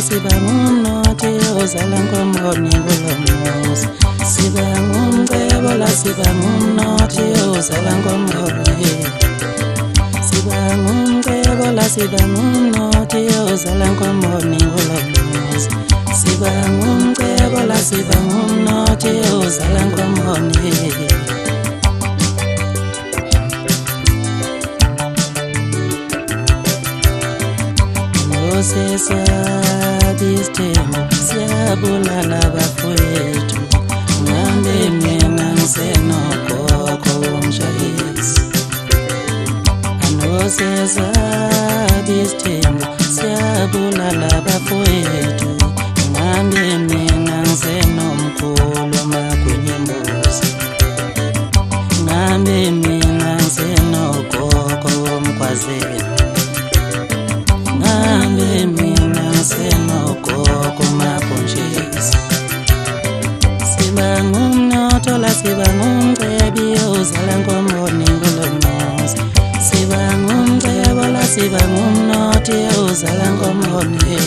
siba ngumnothi ozala ngomhoni kulomuzi. Siba ngumcebo la siba ngumnothi ozala ngomhoni. Siba ngumcebo la siba ngumnothi ozala ngomhoni kulomuzi. Siba ngumcebo la siba ngumnothi ozala ngomhoni. Sesabi isithembu siyabulala bafowethu, ngambe mina ngisenogogo womshayisi. Sesabi isithembu siyabulala bafowethu, ngambe mina ngisenomkhulu magwinya embuzi. Ngambe mina ngisenogogo womkhwazela. Ngambe mina ngisenogogo mabhontshisi. Siba ngumnotho la siba ngumcebi ozala ngomhoni kulomuzi. Siba ngumcebo la siba ngumnothi ozala ngomhoni.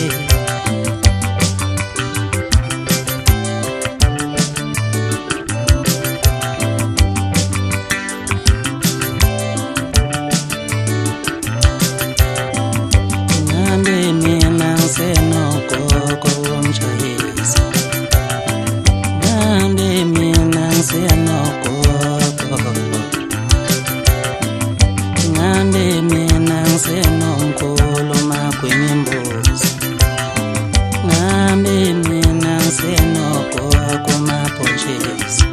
Senogogo womshayisi. Ngambe mina ngisenogogo. Ngambe mina ngisenomkhulu magwinya embuzi. Ngambe mina ngisenogogo mabhontshisi.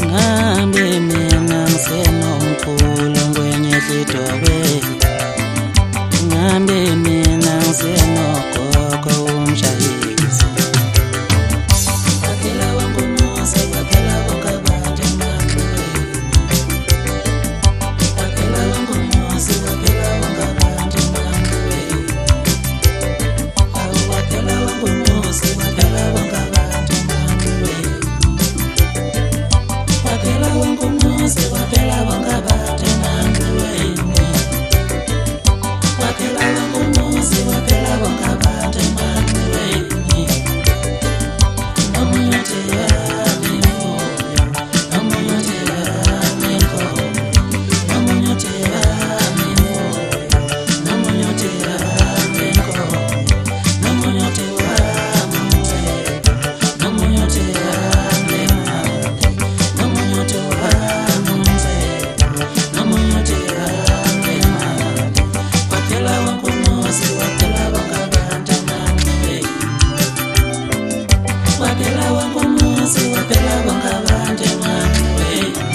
Ngambe mina ngisenomkhulu ngwenye IDog. Ngambe mina ngisenogogo womshayisi. Baphela wangomuzi baphela bonke abantu emanqeleni. Baphela wangomuzi baphela bonke abantu emanqeleni. Baphela wangomuzi baphela bonke abantu emanqeleni. Baphela wangomuzi baphela bonke abantu emanqeleni. Waphela wangomuzi waphela bonke abantu emanqeleni. Nomunye yami imfuyo, nomunye yami inkomo. Nomunye yami imfuyo, nomunye yami inkomo. Nomunye wami umcebo, nomunye yami imali. Nomunye wami umcebo, nomunye yami imali. Waphela wangomuzi waphela bonke abantu emanqeleni. Waphela wangomuzi waphela bonke abantu emanqeleni.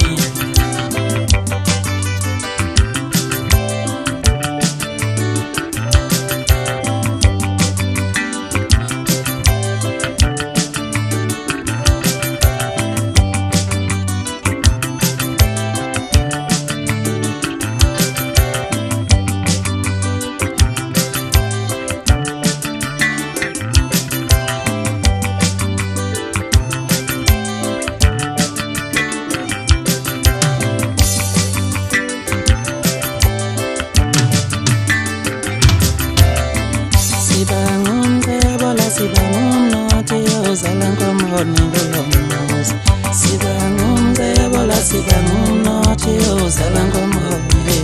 Siba ngumcebo la siba ngumnothi ozala ngomhoni kulomuzi. Siba ngumcebo la siba ngumnothi ozala ngomhoni.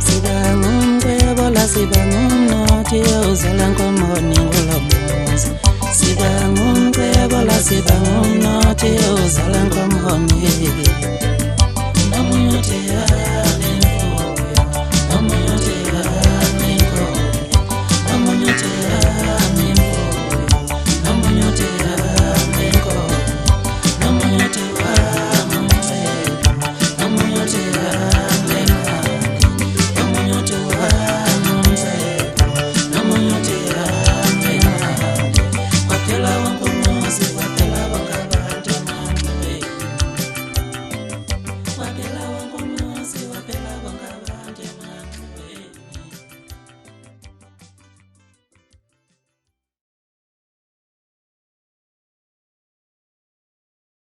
Siba ngumcebo la siba ngumnothi ozala ngomhoni kulomuzi. Siba ngumcebo la siba ngumnothi ozala ngomhoni. Nomunye yami